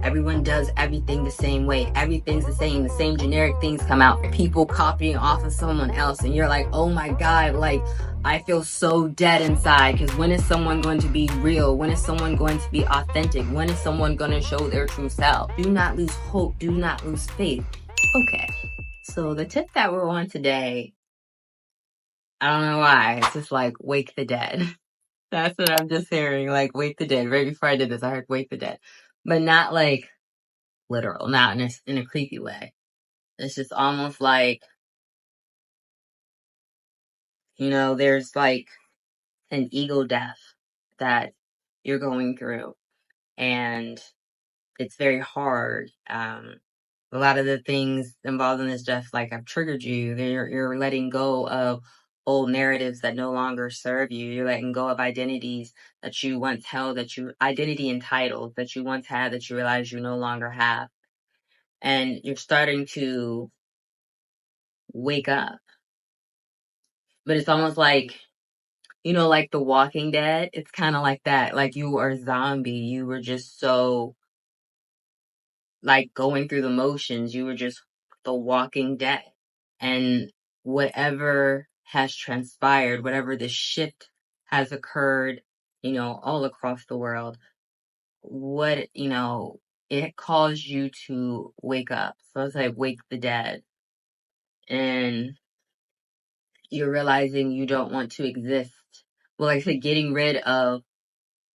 Everyone does everything the same way. Everything's the same generic things come out. People copying off of someone else, and you're like, oh my God, like, I feel so dead inside. Because when is someone going to be real? When is someone going to be authentic? When is someone going to show their true self? Do not lose hope. Do not lose faith. Okay, so the tip that we're on today, I don't know why, it's just like, wake the dead. That's what I'm just hearing, like, wake the dead. Right before I did this, I heard wake the dead. But not like literal, not in a creepy way. It's just almost like, there's like an ego death that you're going through, and it's very hard. A lot of the things involved in this death, like, I've triggered you. You're letting go of old narratives that no longer serve you. You're letting go of identities that you once held, identity and titles that you once had that you realize you no longer have. And you're starting to wake up. But it's almost like, like The Walking Dead. It's kind of like that. Like, you were a zombie. You were just so, like, going through the motions. You were just The Walking Dead. And whatever has transpired, whatever the shift has occurred, all across the world, it caused you to wake up. So it's like, wake the dead. And you're realizing you don't want to exist. Well, like I said, getting rid of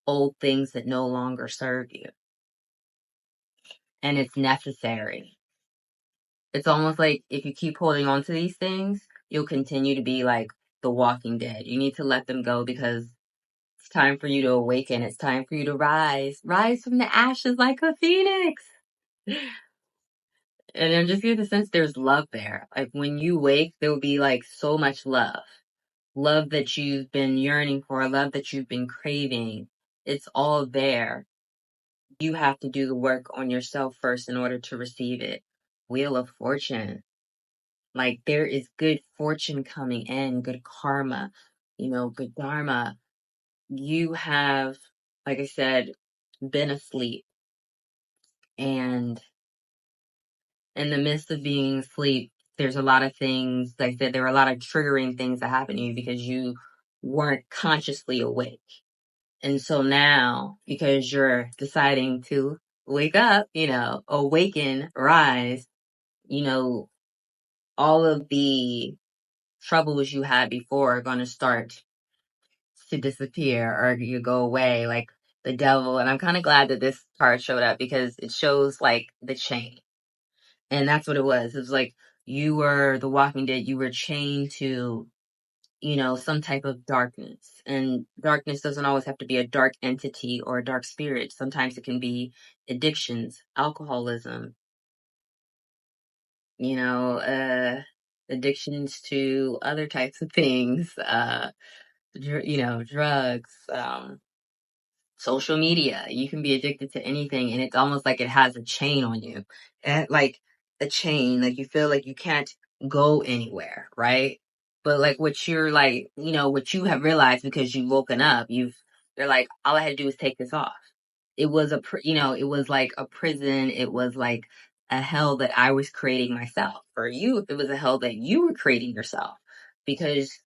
old things that no longer serve you. And it's necessary. It's almost like if you keep holding on to these things, you'll continue to be like The Walking Dead. You need to let them go because it's time for you to awaken. It's time for you to rise. Rise from the ashes like a phoenix. And I'm just getting the sense there's love there. Like, when you wake, there will be like so much love. Love that you've been yearning for, love that you've been craving. It's all there. You have to do the work on yourself first in order to receive it. Wheel of Fortune. Like, there is good fortune coming in, good karma, good dharma. You have, like I said, been asleep. And in the midst of being asleep, there's a lot of things, like I said, there were a lot of triggering things that happened to you because you weren't consciously awake. And so now, because you're deciding to wake up, awaken, rise, all of the troubles you had before are going to start to disappear or you go away, like the devil. And I'm kind of glad that this card showed up because it shows like the chain. And that's what it was. It was like you were The Walking Dead. You were chained to, some type of darkness. And darkness doesn't always have to be a dark entity or a dark spirit. Sometimes it can be addictions, alcoholism, addictions to other types of things, drugs, social media. You can be addicted to anything, and it's almost like it has a chain on you. And like a chain, like you feel like you can't go anywhere, right? But like what you're like, what you have realized because you've woken up, you're like, all I had to do was take this off. It was it was like a prison. It was like a hell that I was creating myself. For you, it was a hell that you were creating yourself because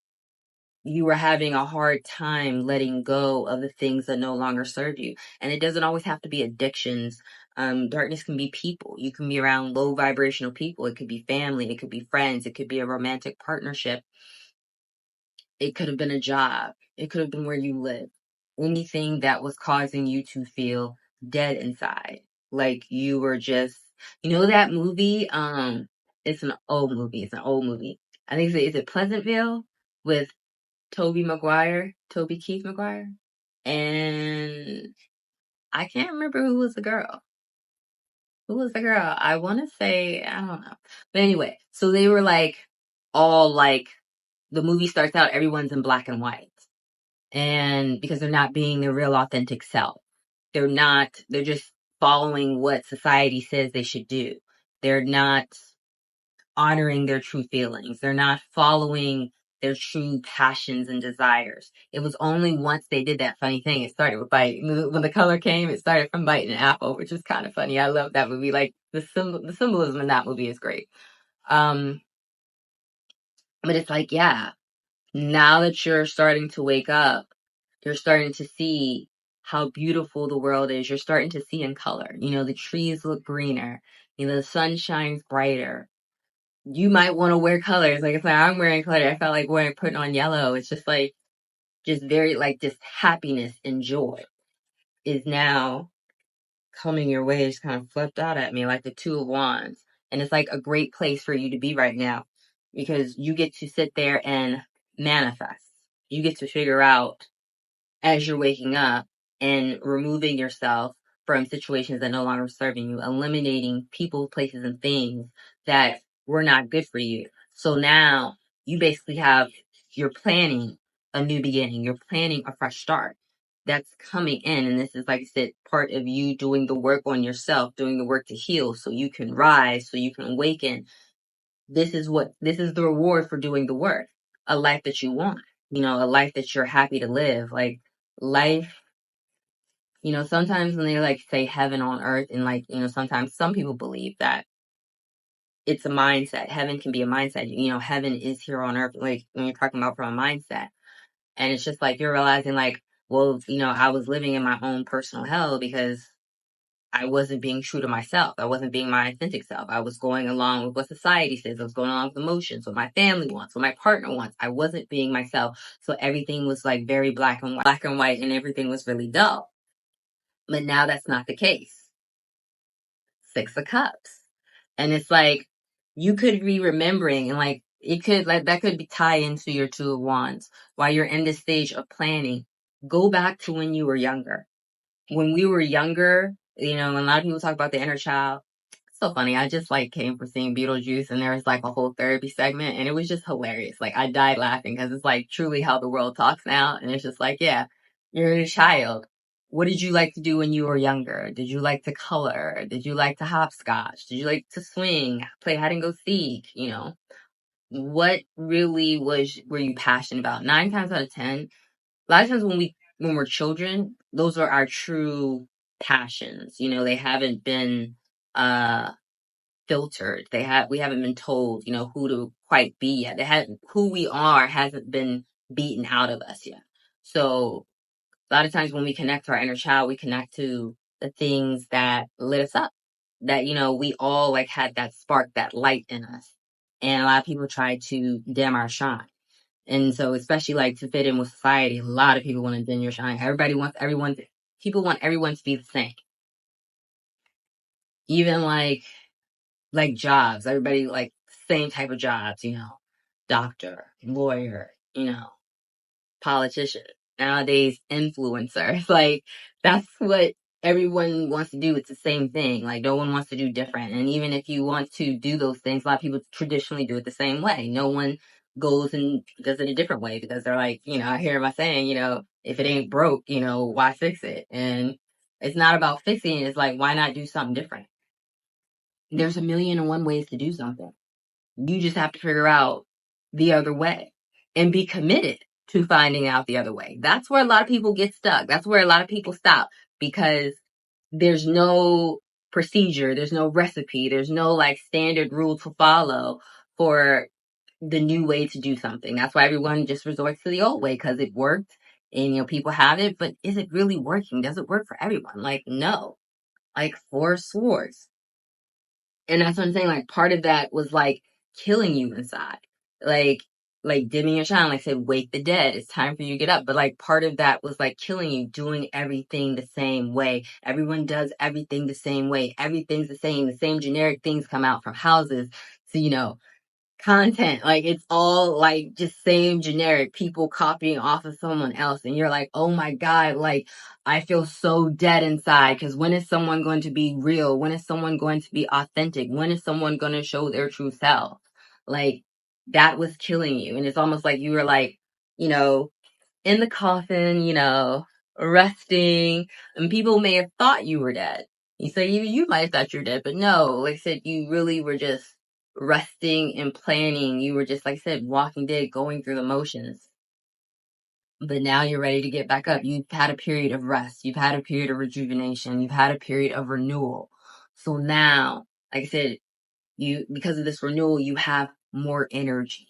you were having a hard time letting go of the things that no longer serve you. And it doesn't always have to be addictions. Darkness can be people. You can be around low vibrational people. It could be family. It could be friends. It could be a romantic partnership. It could have been a job. It could have been where you live. Anything that was causing you to feel dead inside. Like you were just, that movie? It's an old movie. I think is it Pleasantville with Toby Keith Maguire? And I can't remember who was the girl. Who was the girl? I want to say, I don't know. But anyway, so they were like, all like, the movie starts out, everyone's in black and white. And because they're not being their real authentic self. They're just following what society says they should do. They're not honoring their true feelings. They're not following their true passions and desires. It was only once they did that funny thing, it started with bite. When the color came, it started from biting an apple, which is kind of funny. I love that movie. Like the symbolism in that movie is great. Um, but it's like, yeah, now that you're starting to wake up, you're starting to see how beautiful the world is. You're starting to see in color. You know, the trees look greener. You know, the sun shines brighter. You might want to wear colors. Like, if I'm wearing color, I felt like putting on yellow. It's just like, just very, like, just happiness and joy is now coming your way. It's kind of flipped out at me like the Two of Wands. And it's like a great place for you to be right now because you get to sit there and manifest. You get to figure out as you're waking up and removing yourself from situations that no longer serving you, eliminating people, places, and things that were not good for you. So now you basically you're planning a new beginning. You're planning a fresh start that's coming in. And this is, like I said, part of you doing the work on yourself, doing the work to heal so you can rise, so you can awaken. This is the reward for doing the work. A life that you want, you know, a life that you're happy to live. Like, life, you know, sometimes when they like say heaven on earth, and like, you know, sometimes some people believe that it's a mindset. Heaven can be a mindset. You know, heaven is here on earth, like when you're talking about from a mindset. And it's just like you're realizing, like, well, you know, I was living in my own personal hell because I wasn't being true to myself. I wasn't being my authentic self. I was going along with what society says. I was going along with emotions, what my family wants, what my partner wants. I wasn't being myself. So everything was like very black and white, and everything was really dull. But now that's not the case. Six of Cups. And it's like, you could be remembering, and like, it could, like, that could be tie into your Two of Wands. While you're in this stage of planning, go back to when you were younger. When we were younger, you know, when a lot of people talk about the inner child, it's so funny. I just like came from seeing Beetlejuice, and there was like a whole therapy segment, and it was just hilarious. Like, I died laughing because it's like truly how the world talks now. And it's just like, yeah, you're a child. What did you like to do when you were younger? Did you like to color? Did you like to hopscotch? Did you like to swing, play hide and go seek? You know, what really were you passionate about? 9 times out of 10, a lot of times when we're children, those are our true passions. You know, they haven't been filtered. We haven't been told, you know, who to quite be yet. Who we are hasn't been beaten out of us yet. So a lot of times when we connect to our inner child, we connect to the things that lit us up. That, you know, we all like had that spark, that light in us. And a lot of people try to dim our shine. And so, especially like to fit in with society, a lot of people want to dim your shine. People want everyone to be the same. Even like jobs, everybody like same type of jobs, you know, doctor, lawyer, you know, politician, nowadays influencer. Like, that's what everyone wants to do. It's the same thing. Like, no one wants to do different. And even if you want to do those things, a lot of people traditionally do it the same way. No one goes and does it a different way because they're like, you know, I hear my saying, you know, if it ain't broke, you know, why fix it? And it's not about fixing it. It's like, why not do something different? There's a million and one ways to do something. You just have to figure out the other way and be committed to finding out the other way. That's where a lot of people get stuck. That's where a lot of people stop because there's no procedure, there's no recipe, there's no like standard rule to follow for the new way to do something. That's why everyone just resorts to the old way because it worked and, you know, people have it, but is it really working? Does it work for everyone? Like, no. Like, Four Swords. And that's what I'm saying. Like, part of that was like killing you inside. Like, dimming your shine, like I said, wake the dead. It's time for you to get up. But like, part of that was like killing you, doing everything the same way. Everyone does everything the same way. Everything's the same. The same generic things come out from houses. So, you know, content, like, it's all like just same generic people copying off of someone else, and you're like, oh my god, like, I feel so dead inside because when is someone going to be real? When is someone going to be authentic? When is someone going to show their true self? Like, that was killing you. And it's almost like you were like, you know, in the coffin, you know, resting, and people may have thought you were dead. You say you might have thought you were dead, but no, like I said, you really were just resting and planning. You were just, like I said, walking dead, going through the motions. But now you're ready to get back up. You've had a period of rest. You've had a period of rejuvenation. You've had a period of renewal. So now, like I said, because of this renewal, you have more energy.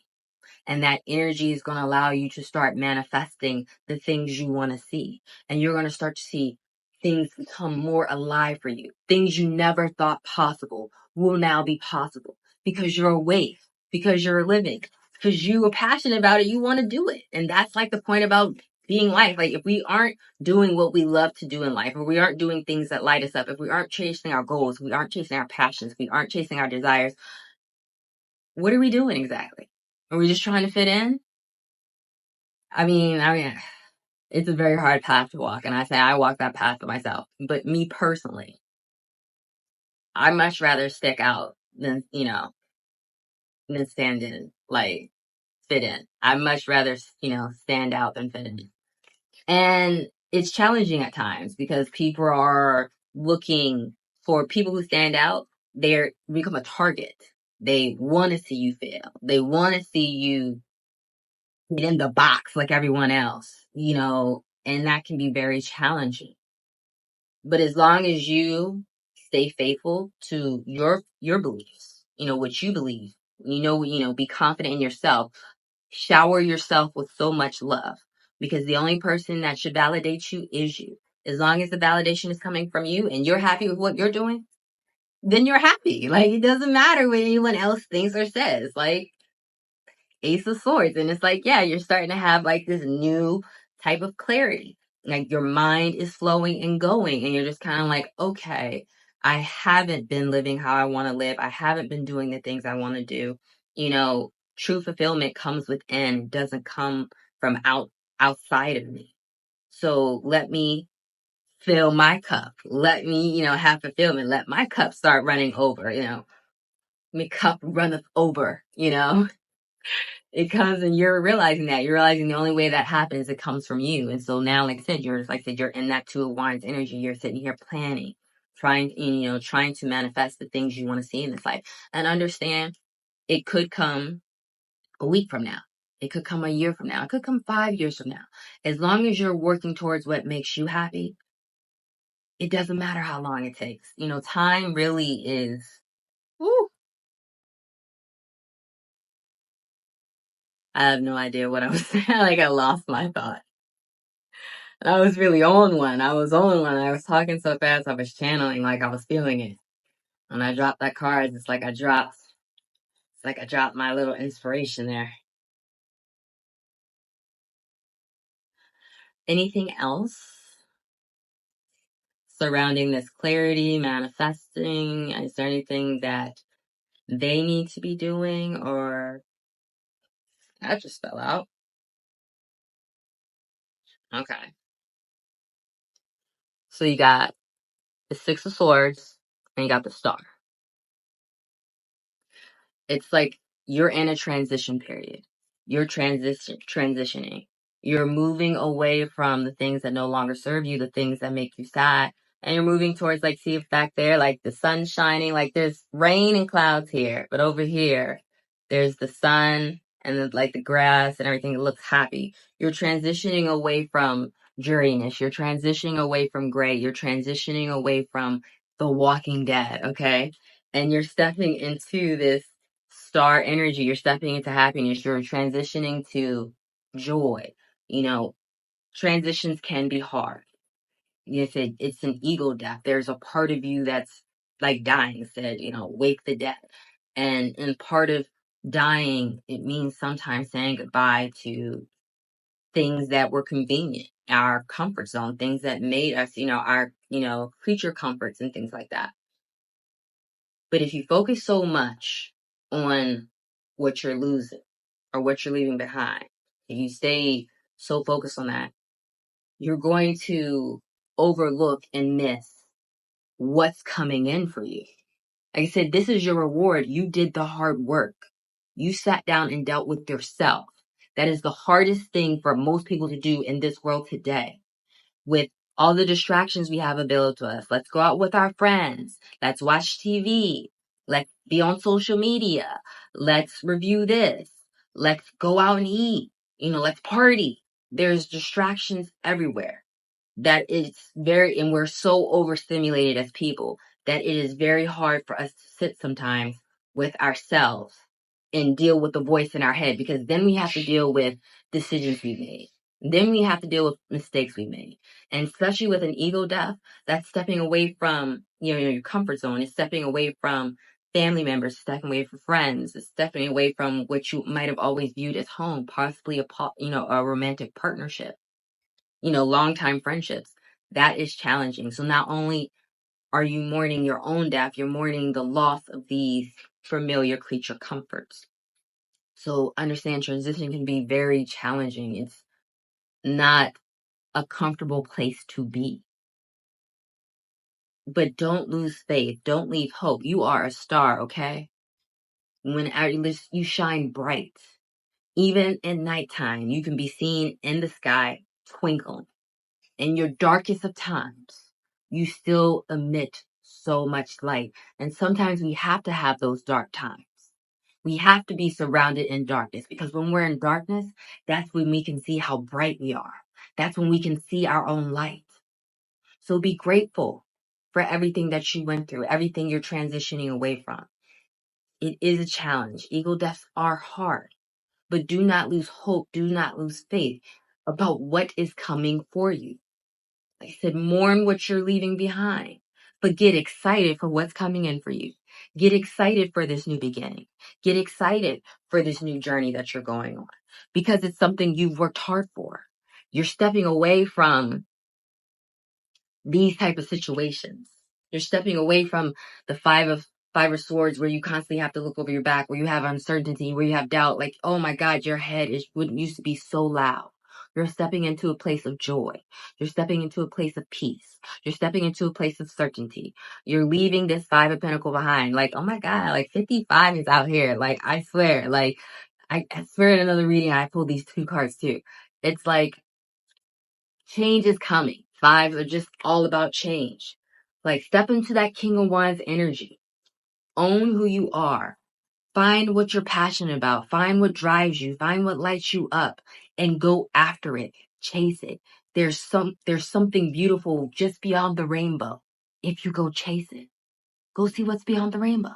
And that energy is going to allow you to start manifesting the things you want to see. And you're going to start to see things become more alive for you. Things you never thought possible will now be possible because you're awake, because you're living, because you are passionate about it. You want to do it. And that's like the point about being life. Like if we aren't doing what we love to do in life, or we aren't doing things that light us up, if we aren't chasing our goals, we aren't chasing our passions, we aren't chasing our desires, what are we doing exactly? Are we just trying to fit in? I mean, it's a very hard path to walk, and I say I walk that path for myself. But me personally, I much rather stick out than than stand in, like fit in. I much rather stand out than fit in. And it's challenging at times because people are looking for people who stand out. They become a target. They want to see you fail. They want to see you get in the box like everyone else, and that can be very challenging. But as long as you stay faithful to your beliefs, what you believe, be confident in yourself, shower yourself with so much love, because the only person that should validate you is you. As long as the validation is coming from you and you're happy with what you're doing, then you're happy. Like, it doesn't matter what anyone else thinks or says. Like, Ace of Swords. And it's like, yeah, you're starting to have like this new type of clarity. Like your mind is flowing and going, and you're just kind of like, okay, I haven't been living how I want to live. I haven't been doing the things I want to do. True fulfillment comes within, doesn't come from outside of me. So let me fill my cup. Let me, have fulfillment. Let my cup start running over, my cup runneth over, it comes, and you're realizing the only way that happens, it comes from you. And so now, like I said, you're in that Two of Wands energy. You're sitting here planning, trying to manifest the things you want to see in this life. And understand, it could come a week from now. It could come a year from now. It could come 5 years from now. As long as you're working towards what makes you happy, it doesn't matter how long it takes. Time really is, woo. I have no idea what I was saying. Like, I lost my thought. I was really on one. I was on one. I was talking so fast, I was channeling, like I was feeling it. When I dropped that card, it's like I dropped my little inspiration there. Anything else surrounding this clarity, manifesting? Is there anything that they need to be doing, or that just fell out? Okay. So you got the Six of Swords and you got the Star. It's like you're in a transition period. You're transitioning. You're moving away from the things that no longer serve you, the things that make you sad. And you're moving towards, like, see if back there, like the sun's shining, like there's rain and clouds here, but over here, there's the sun and like the grass and everything. It looks happy. You're transitioning away from dreariness. You're transitioning away from gray. You're transitioning away from The Walking Dead. Okay. And you're stepping into this star energy. You're stepping into happiness. You're transitioning to joy. Transitions can be hard. If it's an ego death, there's a part of you that's like dying, said, wake the dead. And in part of dying, it means sometimes saying goodbye to things that were convenient, our comfort zone, things that made us, our, creature comforts and things like that. But if you focus so much on what you're losing or what you're leaving behind, if you stay so focused on that, you're going to overlook and miss what's coming in for you. Like I said, this is your reward. You did the hard work. You sat down and dealt with yourself. That is the hardest thing for most people to do in this world today. With all the distractions we have available to us. Let's go out with our friends. Let's watch TV. Let's be on social media. Let's review this. Let's go out and eat. Let's party. There's distractions everywhere. That it's very, and we're so overstimulated as people that it is very hard for us to sit sometimes with ourselves and deal with the voice in our head, because then we have to deal with decisions we made. Then we have to deal with mistakes we made. And especially with an ego death, that's stepping away from, your comfort zone. It's stepping away from family members, stepping away from friends, it's stepping away from what you might have always viewed as home, possibly a romantic partnership, long-time friendships. That is challenging. So not only are you mourning your own death, you're mourning the loss of these familiar creature comforts. So understand, transition can be very challenging. It's not a comfortable place to be. But don't lose faith. Don't leave hope. You are a star, okay? When you shine bright. Even at nighttime, you can be seen in the sky twinkling. In your darkest of times, you still emit so much light. And sometimes we have to have those dark times. We have to be surrounded in darkness, because when we're in darkness, that's when we can see how bright we are. That's when we can see our own light. So be grateful for everything that you went through, everything you're transitioning away from. It is a challenge. Ego deaths are hard, but do not lose hope. Do not lose faith about what is coming for you. Like I said, mourn what you're leaving behind, but get excited for what's coming in for you. Get excited for this new beginning. Get excited for this new journey that you're going on, because it's something you've worked hard for. You're stepping away from these type of situations. You're stepping away from the five of swords, where you constantly have to look over your back, where you have uncertainty, where you have doubt. Like, oh my God, your head wouldn't used to be so loud. You're stepping into a place of joy. You're stepping into a place of peace. You're stepping into a place of certainty. You're leaving this Five of Pentacles behind. Like, oh my God, like 55 is out here. Like, I swear, like, I swear in another reading, I pulled these two cards too. It's like, change is coming. Fives are just all about change. Like, step into that King of Wands energy. Own who you are. Find what you're passionate about. Find what drives you. Find what lights you up, and go after it. Chase it. There's something beautiful just beyond the rainbow. If you go chase it, go see what's beyond the rainbow.